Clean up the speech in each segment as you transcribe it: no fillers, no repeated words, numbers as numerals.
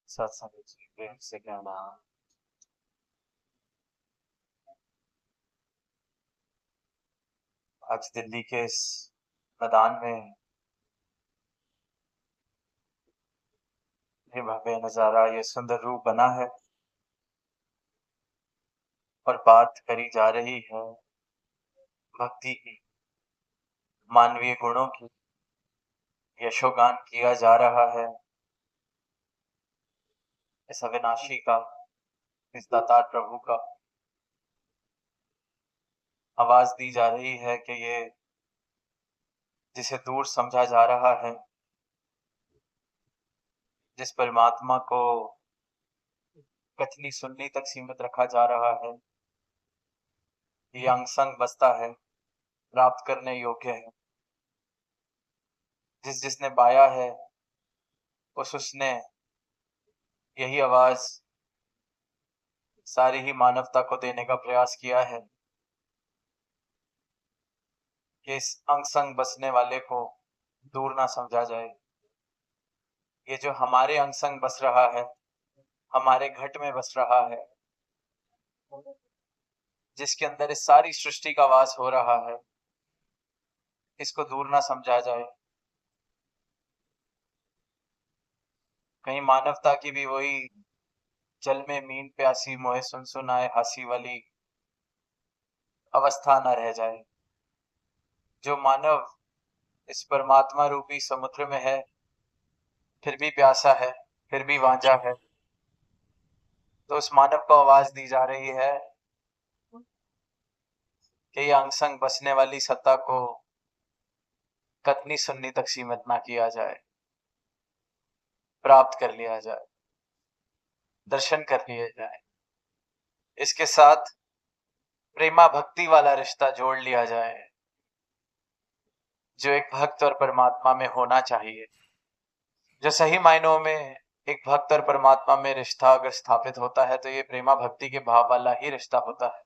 सत्संग जी प्रेम से कहना। आज दिल्ली के इस मैदान में ये भव्य नजारा, ये सुंदर रूप बना है और बात करी जा रही है भक्ति की, मानवीय गुणों की। यशोगान किया जा रहा है इस अविनाशी का, इस दातार प्रभु का। आवाज दी जा रही है कि ये जिसे दूर समझा जा रहा है, जिस परमात्मा को कथनी सुननी तक सीमित रखा जा रहा है, ये अंग संग बसता है, प्राप्त करने योग्य है। जिसने पाया है उसने यही आवाज सारी ही मानवता को देने का प्रयास किया है कि इस अंग संग बसने वाले को दूर ना समझा जाए। ये जो हमारे अंग संग बस रहा है, हमारे घट में बस रहा है, जिसके अंदर इस सारी सृष्टि का वास हो रहा है, इसको दूर ना समझा जाए। कहीं मानवता की भी वही जल में मीन प्यासी मोहे सुन सुनाए हंसी वाली अवस्था न रह जाए। जो मानव इस परमात्मा रूपी समुद्र में है, फिर भी प्यासा है, फिर भी वांझा है, तो उस मानव को आवाज दी जा रही है कि ये अंग संग बसने वाली सत्ता को कथनी सुननी तक सीमित ना किया जाए, प्राप्त कर लिया जाए, दर्शन कर लिए जाए। इसके साथ प्रेमा भक्ति वाला रिश्ता जोड़ लिया जाए, जो एक भक्त और परमात्मा में होना चाहिए। जो सही मायनों में एक भक्त और परमात्मा में रिश्ता अगर स्थापित होता है तो ये प्रेमा भक्ति के भाव वाला ही रिश्ता होता है।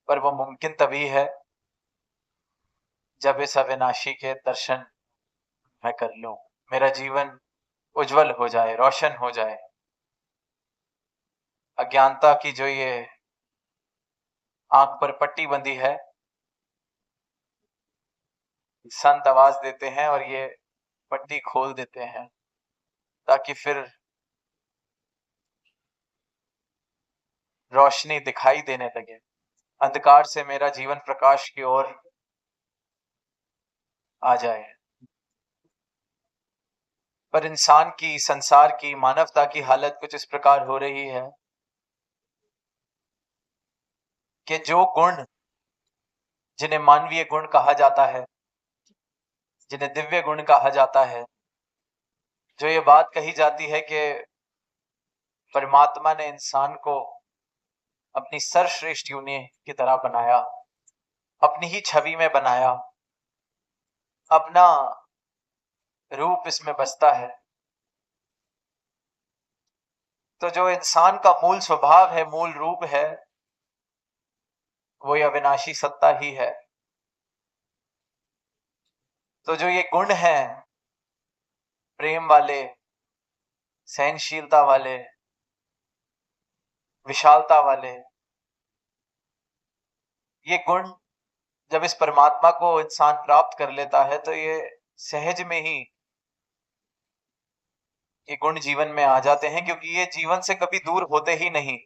पर वो मुमकिन तभी है जब इस अविनाशी के दर्शन मैं कर लूं, मेरा जीवन उज्जवल हो जाए, रोशन हो जाए। अज्ञानता की जो ये आंख पर पट्टी बंधी है, संत आवाज देते हैं और ये पट्टी खोल देते हैं ताकि फिर रोशनी दिखाई देने लगे, अंधकार से मेरा जीवन प्रकाश की ओर आ जाए। पर इंसान की, संसार की, मानवता की हालत कुछ इस प्रकार हो रही है कि जो गुण जिन्हें मानवीय गुण कहा जाता है, जिन्हें दिव्य गुण कहा जाता है, जो ये बात कही जाती है कि परमात्मा ने इंसान को अपनी सर्वश्रेष्ठ यूनि की तरह बनाया, अपनी ही छवि में बनाया, अपना रूप इसमें बसता है, तो जो इंसान का मूल स्वभाव है, मूल रूप है, वो ये अविनाशी सत्ता ही है। तो जो ये गुण है, प्रेम वाले, सहनशीलता वाले, विशालता वाले, ये गुण जब इस परमात्मा को इंसान प्राप्त कर लेता है तो ये सहज में ही ये गुण जीवन में आ जाते हैं, क्योंकि ये जीवन से कभी दूर होते ही नहीं।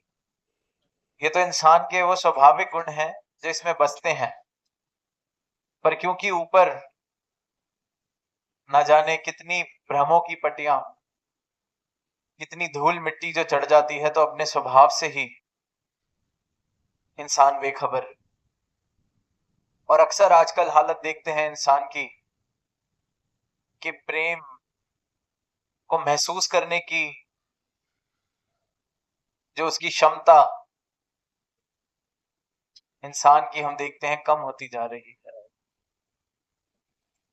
ये तो इंसान के वो स्वाभाविक गुण हैं जो इसमें बसते हैं। पर क्योंकि ऊपर ना जाने कितनी भ्रमों की पट्टियां, कितनी धूल मिट्टी जो चढ़ जाती है, तो अपने स्वभाव से ही इंसान बेखबर। और अक्सर आजकल हालत देखते हैं इंसान की कि प्रेम को महसूस करने की जो उसकी क्षमता इंसान की हम देखते हैं कम होती जा रही है।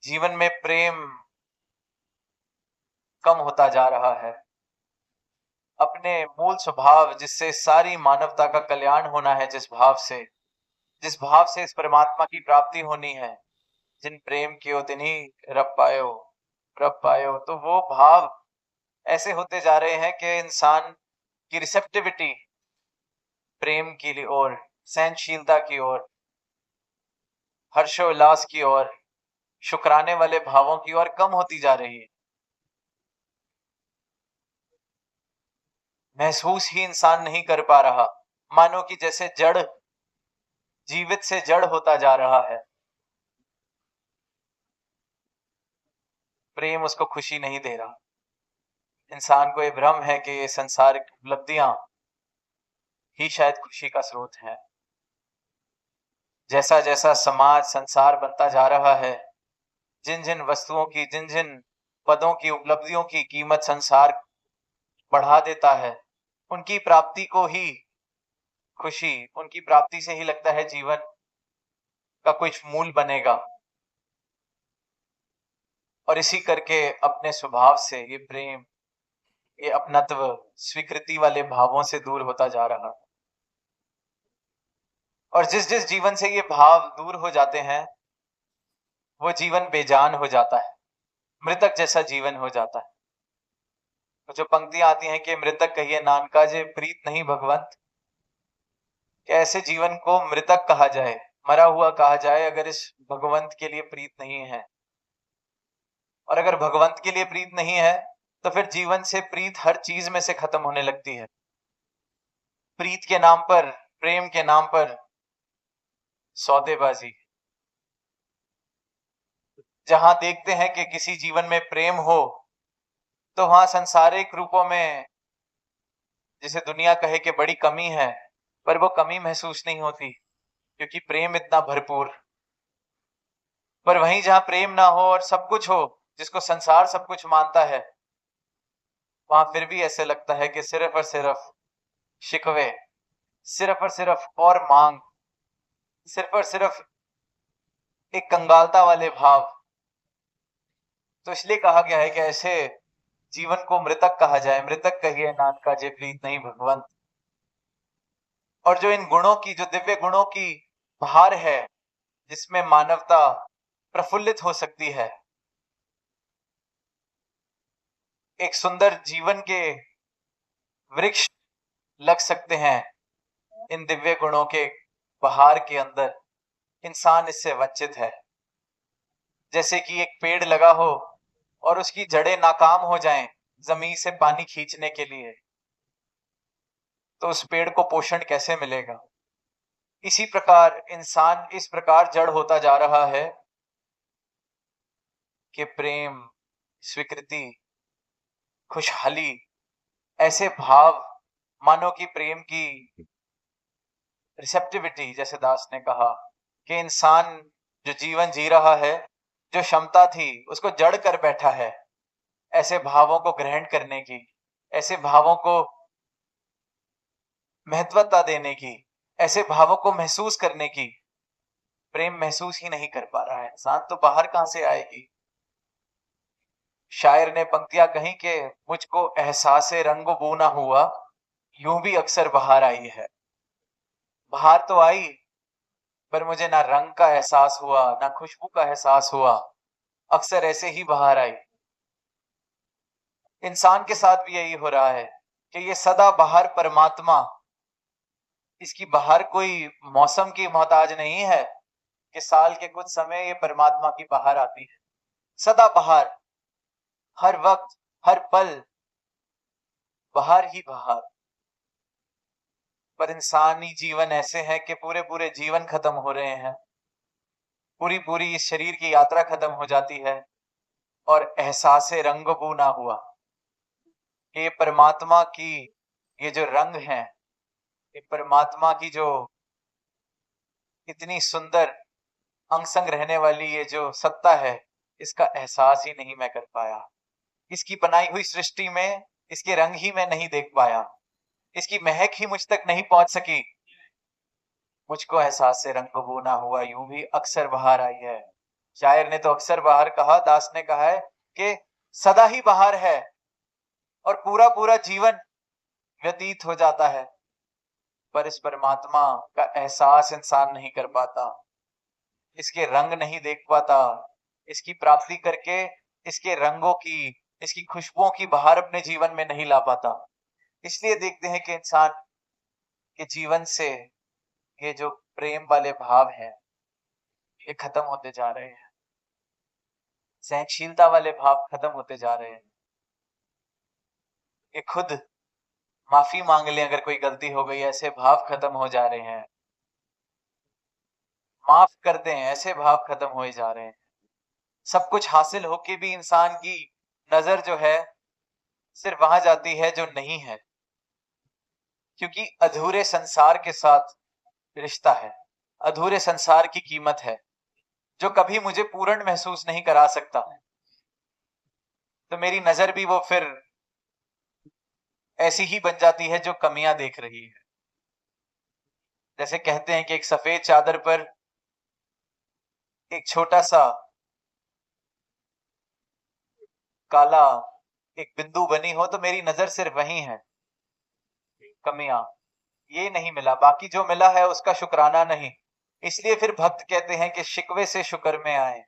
जीवन में प्रेम कम होता जा रहा है। अपने मूल स्वभाव, जिससे सारी मानवता का कल्याण होना है, जिस भाव से इस परमात्मा की प्राप्ति होनी है, जिन प्रेम कियो तिन्ही रब पायो, तो वो भाव ऐसे होते जा रहे हैं कि इंसान की रिसेप्टिविटी प्रेम की ओर, सहनशीलता की ओर, हर्षोल्लास की ओर, शुक्राने वाले भावों की ओर कम होती जा रही है। महसूस ही इंसान नहीं कर पा रहा, मानो कि जैसे जड़ जीवित से जड़ होता जा रहा है। प्रेम उसको खुशी नहीं दे रहा। इंसान को ये भ्रम है कि ये संसारिक उपलब्धियां ही शायद खुशी का स्रोत है। जैसा जैसा समाज संसार बनता जा रहा है, जिन जिन वस्तुओं की, जिन जिन पदों की, उपलब्धियों की कीमत संसार बढ़ा देता है, उनकी प्राप्ति को ही खुशी, उनकी प्राप्ति से ही लगता है जीवन का कुछ मूल बनेगा। और इसी करके अपने स्वभाव से ये प्रेम, ये अपनत्व, स्वीकृति वाले भावों से दूर होता जा रहा। और जिस जिस जीवन से ये भाव दूर हो जाते हैं, वो जीवन बेजान हो जाता है, मृतक जैसा जीवन हो जाता है। तो जो पंक्तियां आती हैं कि मृतक कहिए नानका जे प्रीत नहीं भगवंत, कि ऐसे जीवन को मृतक कहा जाए, मरा हुआ कहा जाए, अगर इस भगवंत के लिए प्रीत नहीं है। और अगर भगवंत के लिए प्रीत नहीं है, तो फिर जीवन से प्रीत हर चीज में से खत्म होने लगती है। प्रीत के नाम पर, प्रेम के नाम पर सौदेबाजी। जहां देखते हैं कि किसी जीवन में प्रेम हो, तो वहां संसारिक रूपों में, जिसे दुनिया कहे कि बड़ी कमी है, पर वो कमी महसूस नहीं होती, क्योंकि प्रेम इतना भरपूर। पर वहीं जहां प्रेम ना हो और सब कुछ हो, जिसको संसार सब कुछ मानता है, वहां फिर भी ऐसे लगता है कि सिर्फ और सिर्फ शिकवे, सिर्फ और सिर्फ और मांग, सिर्फ और सिर्फ एक कंगालता वाले भाव। तो इसलिए कहा गया है कि ऐसे जीवन को मृतक कहा जाए, मृतक कहिए नानका जे प्रीत नहीं भगवंत। और जो इन गुणों की, जो दिव्य गुणों की बहार है, जिसमें मानवता प्रफुल्लित हो सकती है, एक सुंदर जीवन के वृक्ष लग सकते हैं इन दिव्य गुणों के बहार के अंदर, इंसान इससे वंचित है। जैसे कि एक पेड़ लगा हो और उसकी जड़ें नाकाम हो जाएं जमीन से पानी खींचने के लिए, तो उस पेड़ को पोषण कैसे मिलेगा? इसी प्रकार इंसान इस प्रकार जड़ होता जा रहा है कि प्रेम, स्वीकृति, खुशहाली, ऐसे भाव, मानो कि प्रेम की रिसेप्टिविटी, जैसे दास ने कहा कि इंसान जो जीवन जी रहा है, जो क्षमता थी उसको जड़ कर बैठा है ऐसे भावों को ग्रहण करने की, ऐसे भावों को महत्वता देने की, ऐसे भावों को महसूस करने की। प्रेम महसूस ही नहीं कर पा रहा है इंसान, तो बाहर कहां से आएगी? शायर ने पंक्तियां कही कि मुझको एहसासे रंग बू ना हुआ, यूं भी अक्सर बाहर आई है। बाहर तो आई, पर मुझे ना रंग का एहसास हुआ, ना खुशबू का एहसास हुआ, अक्सर ऐसे ही बाहर आई। इंसान के साथ भी यही हो रहा है कि ये सदा बाहर परमात्मा, इसकी बाहर कोई मौसम की मोहताज नहीं है कि साल के कुछ समय ये परमात्मा की बाहर आती है। सदा बाहर, हर वक्त, हर पल बाहर ही बाहर। पर इंसानी जीवन ऐसे है कि पूरे पूरे जीवन खत्म हो रहे हैं, पूरी पूरी इस शरीर की यात्रा खत्म हो जाती है, और एहसासे रंग बू ना हुआ कि ये परमात्मा की ये जो रंग है, ये परमात्मा की जो इतनी सुंदर अंग संग रहने वाली ये जो सत्ता है, इसका एहसास ही नहीं मैं कर पाया। इसकी बनाई हुई सृष्टि में इसके रंग ही मैं नहीं देख पाया, इसकी महक ही मुझ तक नहीं पहुंच सकी। मुझको एहसास से रंग बू ना हुआ, यूं भी अक्सर बाहर आई है। शायर ने तो अक्सर बाहर कहा, दास ने कहा है कि सदा ही बाहर है, और पूरा पूरा जीवन व्यतीत हो जाता है, पर इस परमात्मा का एहसास इंसान नहीं कर पाता, इसके रंग नहीं देख पाता, इसकी प्राप्ति करके इसके रंगों की इसकी खुशबुओं की बहार अपने जीवन में नहीं ला पाता। इसलिए देखते हैं कि इंसान के जीवन से ये जो प्रेम वाले भाव हैं ये खत्म होते जा रहे हैं, सहनशीलता वाले भाव खत्म होते जा रहे हैं। ये खुद माफी मांग ले अगर कोई गलती हो गई, ऐसे भाव खत्म हो जा रहे हैं। माफ कर दें, ऐसे भाव खत्म हो जा रहे हैं। सब कुछ हासिल होके भी इंसान की नजर जो है सिर्फ वहां जाती है जो नहीं है, क्योंकि अधूरे संसार के साथ रिश्ता है, अधूरे संसार की कीमत है, जो कभी मुझे पूर्ण महसूस नहीं करा सकता। तो मेरी नजर भी वो फिर ऐसी ही बन जाती है जो कमियां देख रही है। जैसे कहते हैं कि एक सफेद चादर पर एक छोटा सा काला एक बिंदु बनी हो तो मेरी नजर सिर्फ वही है, कमियां, ये नहीं मिला, बाकी जो मिला है उसका शुक्राना नहीं। इसलिए फिर भक्त कहते हैं कि शिकवे से शुक्र में आए।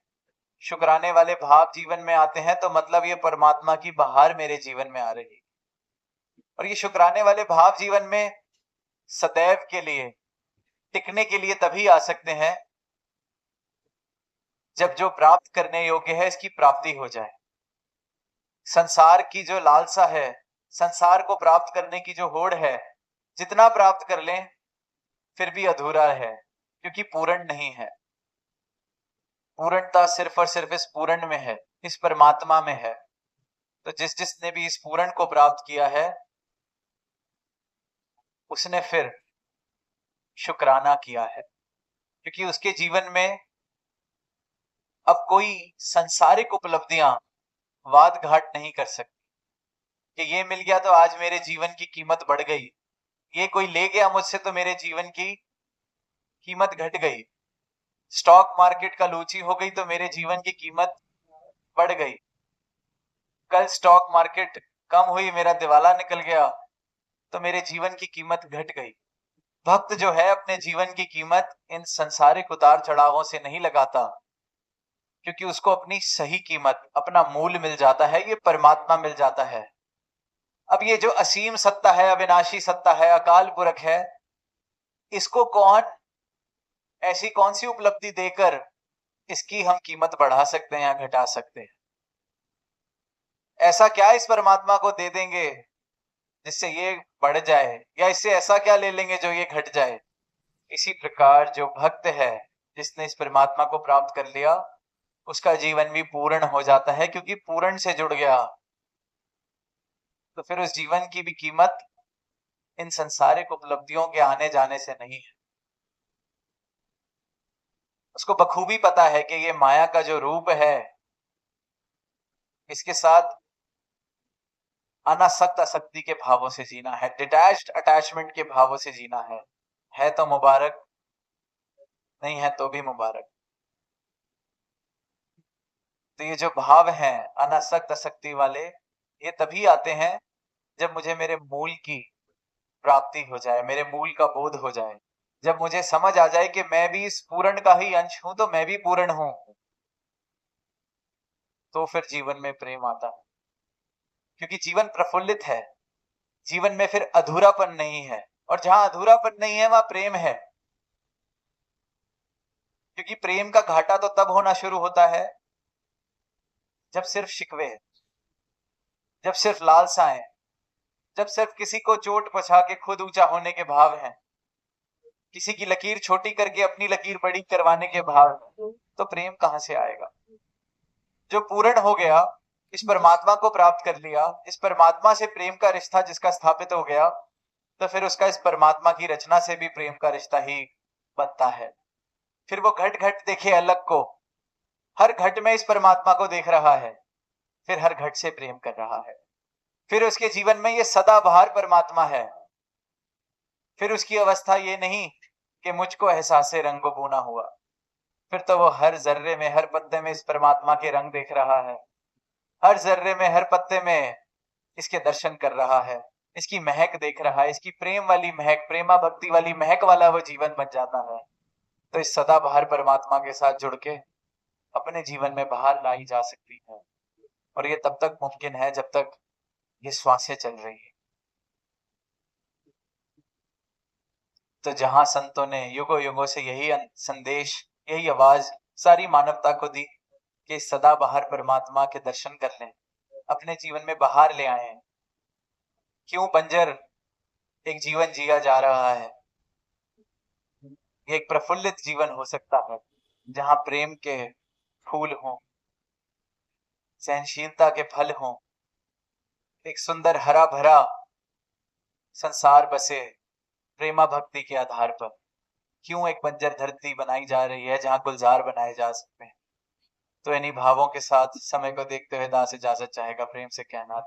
शुक्राने वाले भाव जीवन में आते हैं तो मतलब ये परमात्मा की बहार मेरे जीवन में आ रही। और ये शुक्राने वाले भाव जीवन में सदैव के लिए, टिकने के लिए तभी आ सकते हैं जब जो प्राप्त करने योग्य है इसकी प्राप्ति हो जाए। संसार की जो लालसा है, संसार को प्राप्त करने की जो होड़ है, जितना प्राप्त कर लें फिर भी अधूरा है, क्योंकि पूर्ण नहीं है। पूर्णता सिर्फ और सिर्फ इस पूर्ण में है, इस परमात्मा में है। तो जिसने भी इस पूर्ण को प्राप्त किया है उसने फिर शुक्राना किया है, क्योंकि उसके जीवन में अब कोई संसारिक उपलब्धियां वाद घाट नहीं कर सकती कि ये मिल गया तो आज मेरे जीवन की कीमत बढ़ गई, ये कोई ले गया मुझसे तो मेरे जीवन की कीमत घट गई, स्टॉक मार्केट का लूची हो गई तो मेरे जीवन की कीमत बढ़ गई, कल स्टॉक मार्केट कम हुई, मेरा दिवाला निकल गया तो मेरे जीवन की कीमत घट गई। भक्त जो है अपने जीवन की कीमत इन संसारिक उतार चढ़ावों से नहीं लगाता, क्योंकि उसको अपनी सही कीमत, अपना मूल मिल जाता है, ये परमात्मा मिल जाता है। अब ये जो असीम सत्ता है, अविनाशी सत्ता है, अकाल पुरख है, इसको कौन, ऐसी कौन सी उपलब्धि देकर इसकी हम कीमत बढ़ा सकते हैं या घटा सकते हैं? ऐसा क्या इस परमात्मा को दे देंगे जिससे ये बढ़ जाए, या इससे ऐसा क्या ले लेंगे जो ये घट जाए? इसी प्रकार जो भक्त है, जिसने इस परमात्मा को प्राप्त कर लिया, उसका जीवन भी पूर्ण हो जाता है, क्योंकि पूर्ण से जुड़ गया। तो फिर उस जीवन की भी कीमत इन संसारिक उपलब्धियों के आने जाने से नहीं है। उसको बखूबी पता है कि ये माया का जो रूप है, इसके साथ अनासक्त आसक्ति के भावों से जीना है, डिटैच्ड अटैचमेंट के भावों से जीना है तो मुबारक, नहीं है तो भी मुबारक। तो ये जो भाव हैं अनासक्त आसक्ति वाले, ये तभी आते हैं जब मुझे मेरे मूल की प्राप्ति हो जाए, मेरे मूल का बोध हो जाए, जब मुझे समझ आ जाए कि मैं भी इस पूर्ण का ही अंश हूं, तो मैं भी पूर्ण हूं, तो फिर जीवन में प्रेम आता है। क्योंकि जीवन प्रफुल्लित है, जीवन में फिर अधूरापन नहीं है, और जहां अधूरापन नहीं है वहां प्रेम है। क्योंकि प्रेम का घाटा तो तब होना शुरू होता है जब सिर्फ शिकवे है, जब सिर्फ लालसाएं, जब सिर्फ किसी को चोट पहुंचा के खुद ऊंचा होने के भाव हैं, किसी की लकीर छोटी करके अपनी लकीर बड़ी करवाने के भाव हैं, तो प्रेम कहां से आएगा? जो पूर्ण हो गया, इस परमात्मा को प्राप्त कर लिया, इस परमात्मा से प्रेम का रिश्ता जिसका स्थापित हो गया, तो फिर उसका इस परमात्मा की रचना से भी प्रेम का रिश्ता ही बनता है। फिर वो घट घट देखे अलग को, हर घट में इस परमात्मा को देख रहा है, फिर हर घट से प्रेम कर रहा है। फिर उसके जीवन में ये सदाबहार परमात्मा है। फिर उसकी अवस्था ये नहीं कि मुझको एहसासे रंगो बूना हुआ, फिर तो वो हर जर्रे में, हर पत्ते में इस परमात्मा के रंग देख रहा है, हर जर्रे में, हर पत्ते में इसके दर्शन कर रहा है, इसकी महक देख रहा है, इसकी प्रेम वाली महक, प्रेमा भक्ति वाली महक वाला वो जीवन बन जाता है। तो इस सदाबहार परमात्मा के साथ जुड़ के अपने जीवन में बाहर लाई जा सकती है। और ये तब तक मुमकिन है जब तक ये श्वासें चल रही है। तो जहां संतों ने युगों युगों से यही संदेश, यही आवाज सारी मानवता को दी कि सदा बाहर परमात्मा के दर्शन कर लें, अपने जीवन में बाहर ले आए। क्यों बंजर एक जीवन जिया जा रहा है? ये एक प्रफुल्लित जीवन हो सकता है जहां प्रेम के फूल हों, सहनशीलता के फल हों, एक सुंदर हरा भरा संसार बसे प्रेमा भक्ति के आधार पर। क्यों एक बंजर धरती बनाई जा रही है जहां गुलजार बनाए जा सकते हैं? तो इन्हीं भावों के साथ समय को देखते हुए दास इजाजत चाहेगा प्रेम से कहना।